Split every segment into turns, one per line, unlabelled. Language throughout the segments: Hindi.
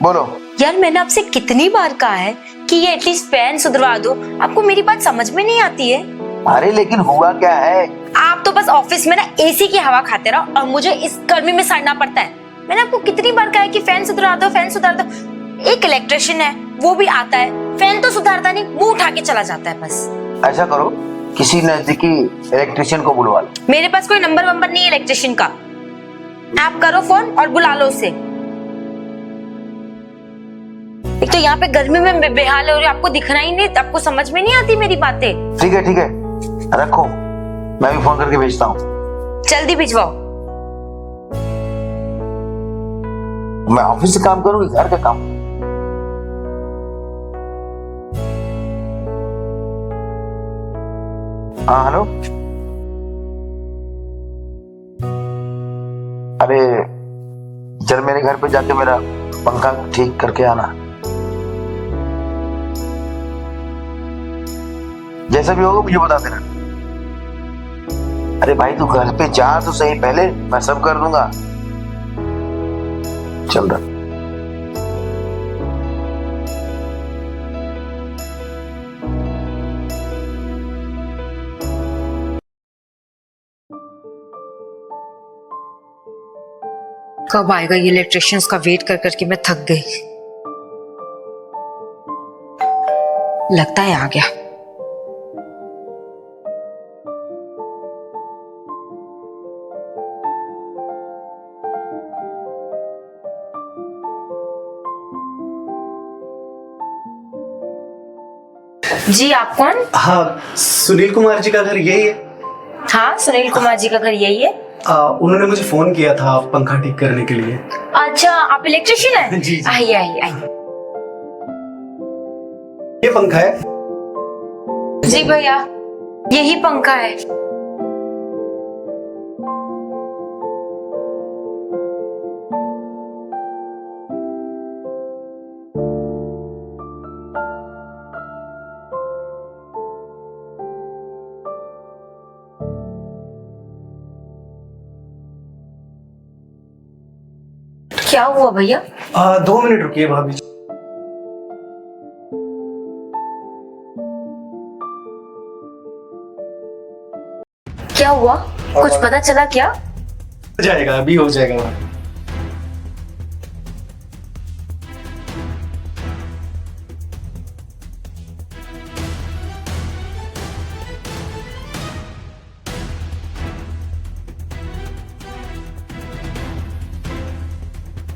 बोलो।
यार मैंने आपसे कितनी बार कहा है कि ये एटलीस्ट फैन सुधरवा दो, आपको मेरी बात समझ में नहीं आती है।
अरे लेकिन हुआ क्या है?
आप तो बस ऑफिस में ना एसी की हवा खाते रहो और मुझे इस गर्मी में सड़ना पड़ता है। मैंने आपको कितनी बार कहा है कि फैन सुधरा दो, फैन सुधरा दो। एक इलेक्ट्रिशियन है, वो भी आता है, फैन तो सुधारता नहीं, मुंह उठा के चला जाता है बस।
ऐसा करो, किसी नजदीकी इलेक्ट्रिशियन को बुलवा लो।
मेरे पास कोई नंबर नहीं है इलेक्ट्रिशियन का। आप करो फोन और बुला लो उसे। एक तो यहाँ पे गर्मी में बेहाल हो रही, आपको दिखना ही नहीं, आपको समझ में नहीं आती मेरी बातें।
ठीक है, रखो, मैं भी फोन करके भेजता हूँ।
जल्दी भिजवाओ।
मैं ऑफिस से काम करूँ, घर का काम? हाँ हेलो। अरे चल मेरे घर पे जाके मेरा पंखा ठीक करके आना। जैसा भी होगा मुझे बता देना। अरे भाई तू घर पे जा तो सही पहले, मैं सब कर दूंगा। चल रहा।
कब आएगा ये इलेक्ट्रिशियंस का वेट कर करके मैं थक गई। लगता है आ गया। जी आप कौन?
हाँ, सुनील कुमार जी का घर यही है।
हाँ सुनील कुमार जी का घर यही है।
उन्होंने मुझे फोन किया था पंखा ठीक करने के लिए।
अच्छा आप इलेक्ट्रिशियन हैं?
जी।
आइए।
ये पंखा है।
जी भैया यही पंखा है। क्या हुआ भैया?
2 मिनट रुकिए भाभी जी।
क्या हुआ, कुछ पता चला क्या?
हो जाएगा, अभी हो जाएगा भाभी।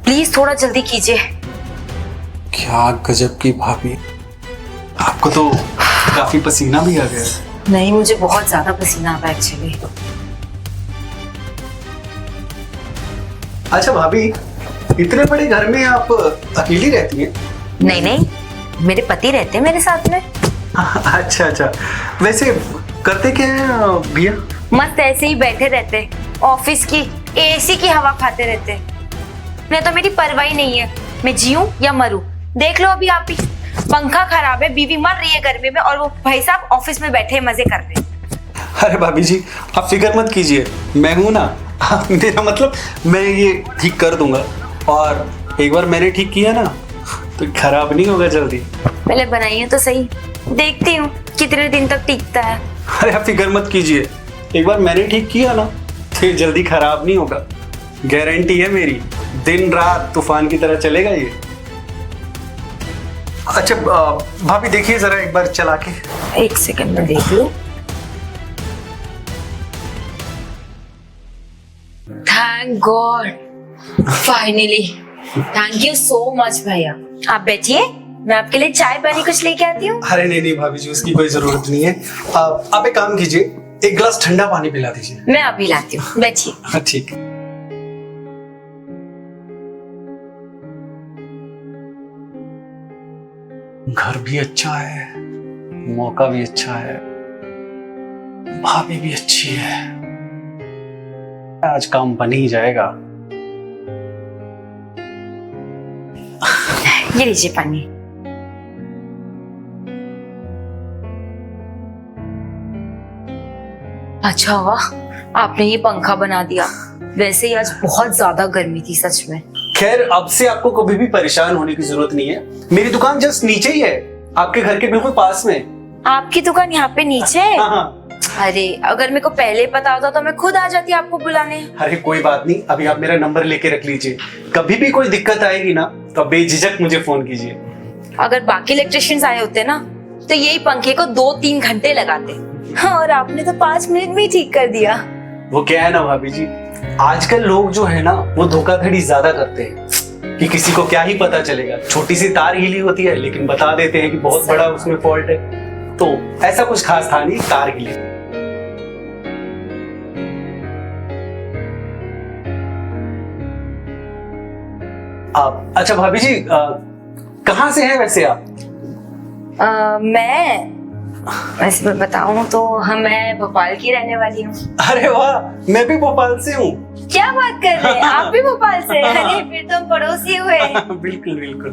प्लीज थोड़ा जल्दी कीजिए।
क्या गजब की भाभी, आपको तो काफी पसीना भी आ गया।
नहीं मुझे बहुत ज्यादा पसीना आता है एक्चुअली।
अच्छा भाभी, इतने बड़े घर में आप अकेली रहती हैं?
नहीं मेरे पति रहते हैं मेरे साथ में।
अच्छा, वैसे करते क्या है भैया?
मस्त ऐसे ही बैठे रहते, ऑफिस की एसी की हवा खाते रहते। मैं तो मेरी परवाही नहीं है, मैं जीऊं या मरूं। देख लो अभी आप ही, पंखा खराब है, बीवी मर रही है गर्मी में और वो भाई साहब ऑफिस में बैठे मजे कर रहे हैं।
अरे भाभी जी आप फिक्र मत कीजिए, मैं हूं ना। मेरा मतलब मैं ये ठीक कर दूंगा, और एक बार मैंने ठीक किया ना तो खराब नहीं होगा जल्दी।
पहले बनाइए तो सही, देखती हूँ कितने दिन तक टिकता है।
अरे आप फिक्र मत कीजिए, एक बार मैंने ठीक किया ना तो जल्दी खराब नहीं होगा, गारंटी है मेरी। दिन रात तूफान की तरह चलेगा ये। अच्छा भाभी देखिए जरा एक बार चला के।
एक सेकंड में देख लूं। Thank God, finally. Thank you so much भैया। आप बैठिए, मैं आपके लिए चाय पानी कुछ लेके आती हूँ।
अरे नहीं भाभी जी, उसकी कोई जरूरत नहीं है। आप एक काम कीजिए, एक गिलास ठंडा पानी पिला दीजिए।
मैं अभी लाती हूँ, बैठिए।
ठीक है। घर भी अच्छा है, मौका भी अच्छा है, भाभी भी अच्छी है, आज काम बन ही जाएगा।
ये लीजिए पानी। अच्छा हुआ आपने ये पंखा बना दिया, वैसे ही आज बहुत ज्यादा गर्मी थी सच में।
खैर अब से आपको कभी भी परेशान होने की जरूरत नहीं है। मेरी दुकान जस्ट नीचे ही है, आपके घर के बिल्कुल पास में।
आपकी दुकान यहाँ पे नीचे है?
हाँ हाँ।
अरे अगर मेरे को पहले पता होता तो मैं खुद आ जाती आपको बुलाने।
अरे कोई बात नहीं, अभी आप मेरा नंबर लेके रख लीजिए। कभी भी कोई दिक्कत आएगी ना तो बेझिझक मुझे फोन कीजिए।
अगर बाकी इलेक्ट्रिशियंस आए होते ना तो यही पंखे को 2-3 घंटे लगाते। हाँ, और आपने तो 5 मिनट में ही ठीक कर दिया।
वो क्या है ना भाभी जी, आजकल लोग जो है ना वो धोखाधड़ी ज्यादा करते हैं कि किसी को क्या ही पता चलेगा। छोटी सी तार हिली होती है लेकिन बता देते हैं कि बहुत बड़ा उसमें फॉल्ट है। तो ऐसा कुछ खास था नहीं, तार हिली। आप अच्छा भाभी जी, कहाँ से हैं वैसे आप?
मैं वैसे मैं बताऊं तो मैं भोपाल की रहने वाली हूँ।
अरे वाह, मैं भी भोपाल से हूँ।
क्या बात कर रहे हैं, आप भी भोपाल से? अरे फिर तो हम पड़ोसी हुए।
बिल्कुल बिल्कुल।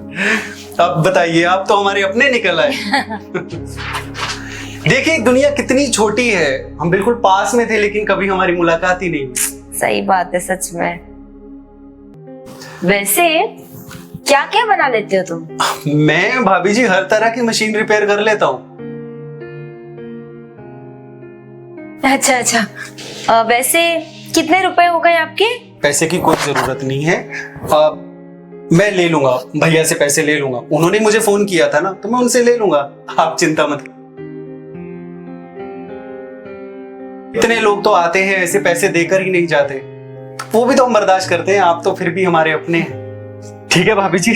अब बताइए, आप तो हमारे अपने निकल आए। देखिए दुनिया कितनी छोटी है, हम बिल्कुल पास में थे लेकिन कभी हमारी मुलाकात ही नहीं हुई।
सही बात है, सच में। वैसे क्या क्या बना लेते हो तुम?
मैं भाभी जी हर तरह की मशीन रिपेयर कर लेता हूँ।
अच्छा अच्छा। वैसे कितने रुपए हो गए आपके?
पैसे की कोई जरूरत नहीं है, मैं ले लूंगा, भैया से पैसे ले लूंगा। उन्होंने मुझे फोन किया था ना तो मैं उनसे ले लूंगा, आप चिंता मत। इतने लोग तो आते हैं ऐसे पैसे देकर ही नहीं जाते, वो भी तो हम बर्दाश्त करते हैं, आप तो फिर भी हमारे अपने हैं। ठीक है भाभी जी,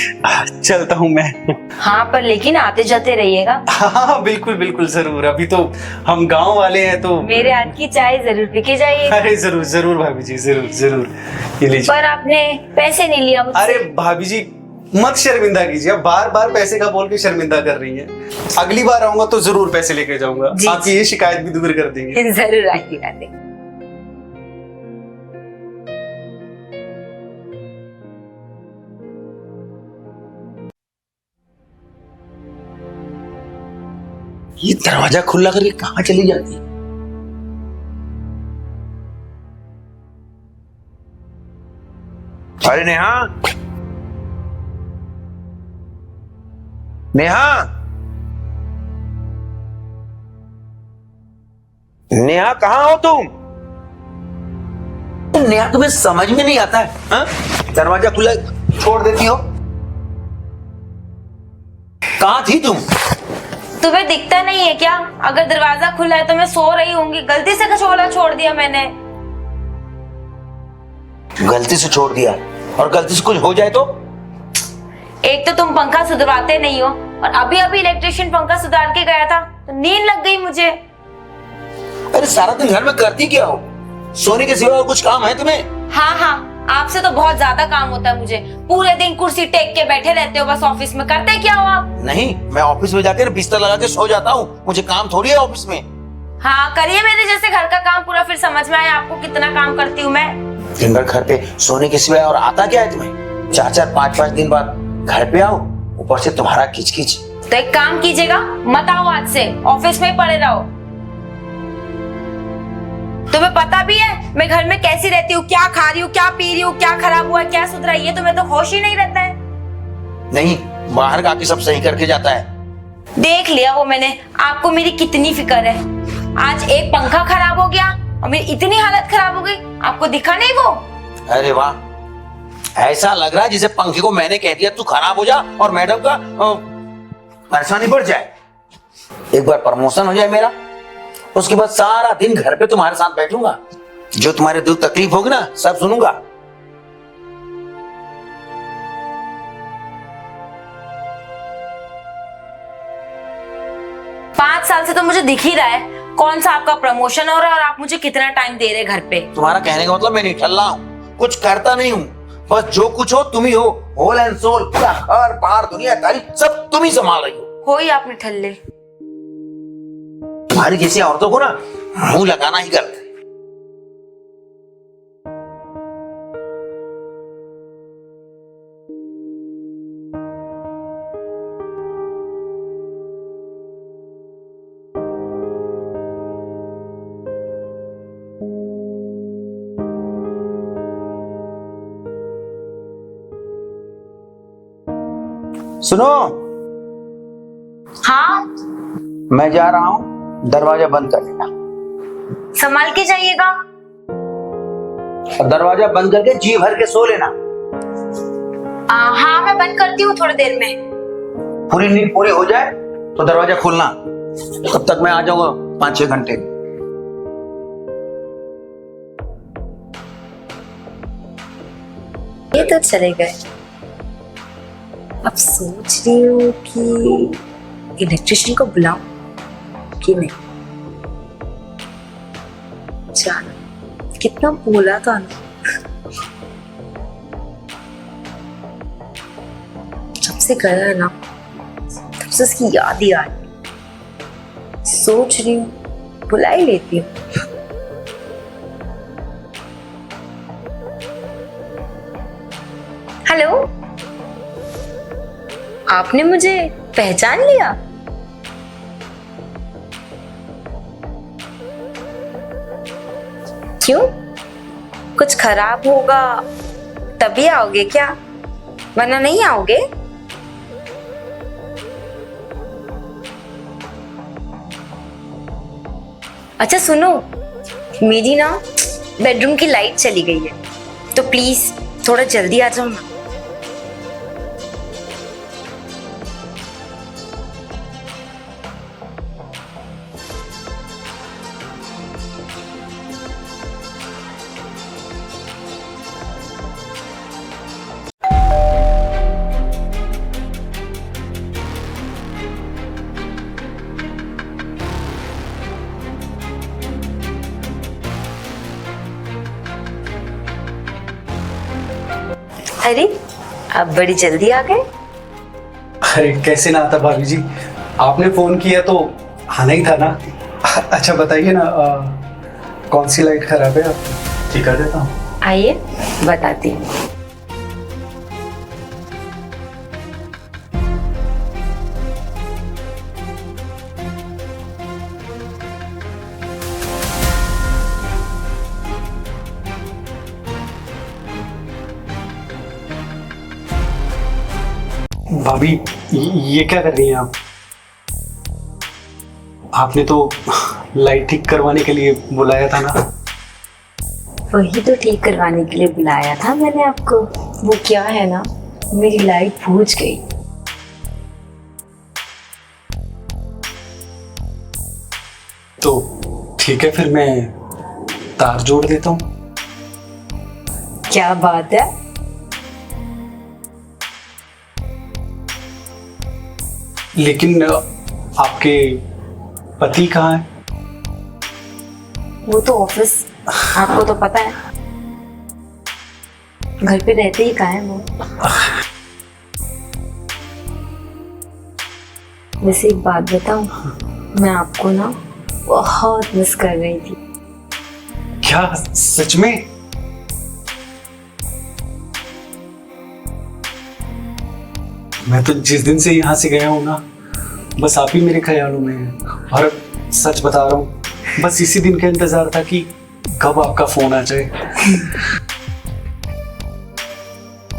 चलता हूँ मैं।
हाँ, पर लेकिन आते जाते रहिएगा।
हाँ बिल्कुल बिल्कुल जरूर, अभी तो हम गांव वाले हैं तो।
मेरे हाथ की चाय जरूर पी के जाइए।
अरे जरूर जरूर भाभी जी, जरूर जरूर, ये लीजिए।
पर आपने पैसे नहीं लिया मुझसे।
अरे भाभी जी मत शर्मिंदा कीजिए, आप बार बार पैसे का बोल के शर्मिंदा कर रही हैं। अगली बार आऊंगा तो जरूर पैसे लेके जाऊंगा, आपकी ये शिकायत भी दूर कर देंगे।
जरूर आइएगा।
ये दरवाजा खुला करके कहाँ चली जाती है? अरे नेहा, नेहा, नेहा कहाँ हो तुम? नेहा तुम्हें समझ में नहीं आता है? हा? दरवाजा खुला छोड़ देती हो। कहाँ थी तुम?
तुम्हें दिखता नहीं है क्या? अगर दरवाजा खुला है तो मैं सो रही होंगी, गलती से कचौला छोड़ दिया मैंने।
गलती से छोड़ दिया, और गलती से कुछ हो जाए तो?
एक तो तुम पंखा सुधरवाते नहीं हो, और अभी अभी इलेक्ट्रिशियन पंखा सुधार के गया था तो नींद लग गई मुझे।
अरे सारा दिन घर में करती क्या हो? सोने के सिवा और कुछ काम है तुम्हें?
हाँ हाँ, आपसे तो बहुत ज्यादा काम होता है मुझे। पूरे दिन कुर्सी टेक के बैठे रहते हो बस ऑफिस में, करते क्या हो आप?
नहीं, मैं ऑफिस में जाकर बिस्तर लगा के सो जाता हूँ, मुझे काम थोड़ी है ऑफिस में।
हाँ, करिए मेरे जैसे घर का काम पूरा, फिर समझ में आया आपको कितना काम करती हूँ मैं।
दिन भर घर पे सोने के सिवाय और आता क्या है तुम्हें? 4-4, 5-5 दिन बाद घर पे आओ, ऊपर से तुम्हारा किचकिच।
तो एक काम कीजिएगा, मत आओ आज से, ऑफिस में ही पड़े रहो। तुम्हें पता भी है मैं घर में कैसी रहती हूँ, क्या खा रही हूँ, क्या पी रही हूँ, क्या खराब हुआ है, क्या सुधरा, ये तुम्हें तो होश ही नहीं रहता है।
नहीं, बाहर का आके सब सही करके जाता है।
देख लिया वो मैंने, आपको मेरी कितनी फिक्र है। आज एक पंखा खराब हो गया और मेरी इतनी हालत खराब हो गई, आपको दिखा नहीं वो?
अरे वाह, ऐसा लग रहा है जैसे पंखे को मैंने कह दिया तू खराब हो जा और मैडम का परेशानी बढ़ जाए। एक बार प्रमोशन हो जाए मेरा, उसके बाद सारा दिन घर पे तुम्हारे साथ बैठूंगा, जो तुम्हारे दुख तकलीफ होगी ना सब सुनूंगा।
पांच साल से तो मुझे दिख ही रहा है कौन सा आपका प्रमोशन हो रहा है और आप मुझे कितना टाइम दे रहे घर पे।
तुम्हारा कहने का मतलब मैं नहीं ठल्ला हूँ, कुछ करता नहीं हूँ, बस जो कुछ हो तुम ही हो, होल एंड सोल, पूरा घर बाहर दुनियादारी सब तुम ही संभाल रही हो
ही आपने ठल्ले।
तुम्हारी जैसी औरतों को ना मुंह लगाना ही गलत है। सुनो,
हाँ,
मैं जा रहा हूँ, दरवाजा बंद कर लेना।
संभाल के जाइएगा।
और दरवाजा बंद करके जी भर के सो लेना।
हाँ, मैं बंद करती हूँ थोड़ी देर में।
पूरी नींद पूरी हो जाए तो दरवाजा खोलना, तब तक मैं आ जाऊंगा 5-6 घंटे।
ये तो चले गए। अब सोच रही हूँ कि इलेक्ट्रिशियन को बुलाऊं कि नहीं। जाना कितना बोला था ना, जब से गया ना तब से उसकी याद ही आ रही। सोच रही हूँ बुला ही लेती हूँ। हेलो, आपने मुझे पहचान लिया? क्यों, कुछ खराब होगा तभी आओगे क्या, वरना नहीं आओगे? अच्छा सुनो, मेरी ना बेडरूम की लाइट चली गई है, तो प्लीज थोड़ा जल्दी आ जाओ ना। अरे, आप बड़ी जल्दी आ गए।
अरे कैसे ना आता भाभी जी, आपने फोन किया तो आना ही था ना। अच्छा बताइए ना, कौन सी लाइट खराब है, आप ठीक कर देता हूँ।
आइए बताती हूँ।
भाभी ये क्या कर रही हैं आप? आपने तो लाइट ठीक करवाने के लिए बुलाया था ना।
वही तो ठीक करवाने के लिए बुलाया था मैंने आपको। वो क्या है ना, मेरी लाइट बुझ गई।
तो ठीक है, फिर मैं तार जोड़ देता हूँ।
क्या बात है,
लेकिन आपके पति कहाँ हैं?
वो तो ऑफिस, आपको तो पता है, घर पे रहते ही कहाँ है वो। वैसे एक बात बताऊं, मैं आपको ना बहुत मिस कर रही थी।
क्या सच में? मैं तो जिस दिन से यहाँ से गया हूँ ना, बस आप ही मेरे ख्यालों में हैं। और सच बता रहा हूँ, बस इसी दिन का इंतजार था कि कब आपका फोन आ जाए।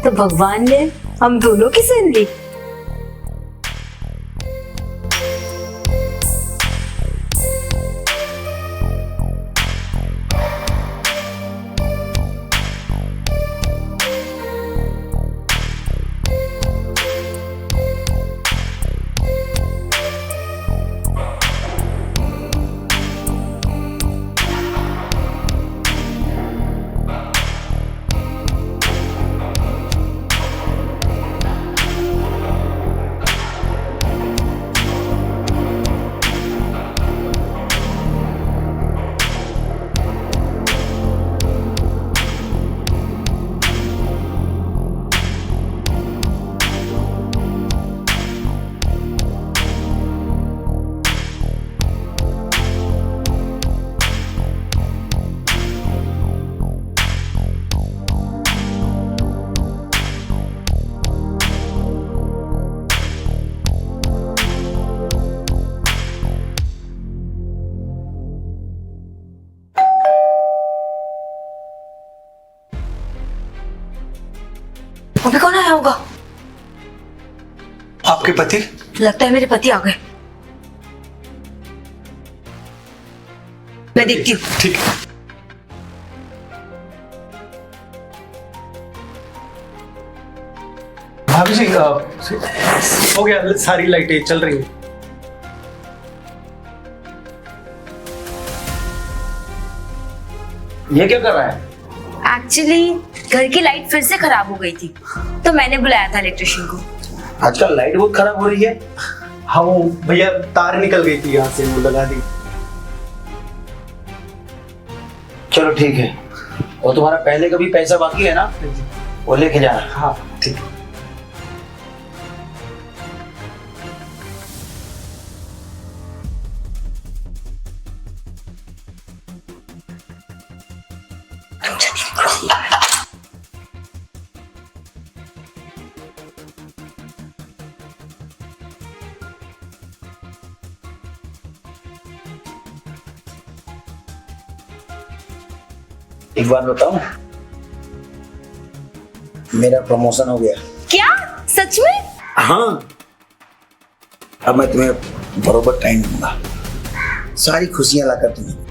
तो भगवान ने हम दोनों की सुन ली। अभी कौन आया होगा?
आपके पति?
लगता है मेरे पति आ गए। मैं देखती हूँ।
ठीक है। भाभी जी हो गया, सारी लाइटें चल रही हैं।
ये क्या कर रहा है?
एक्चुअली घर की लाइट फिर से खराब हो गई थी, तो मैंने बुलाया था इलेक्ट्रिशियन को।
आजकल लाइट बहुत खराब हो रही है।
हाँ वो भैया तार निकल गई थी यहाँ से, वो लगा दी।
चलो ठीक है, और तुम्हारा पहले का भी पैसा बाकी है ना, वो लेके जाना।
हाँ ठीक है।
एक बात बताऊं, मेरा प्रमोशन हो गया।
क्या सच में?
हाँ, अब मैं तुम्हें बरोबर टाइम दूंगा, सारी खुशियां लाकर तुम्हें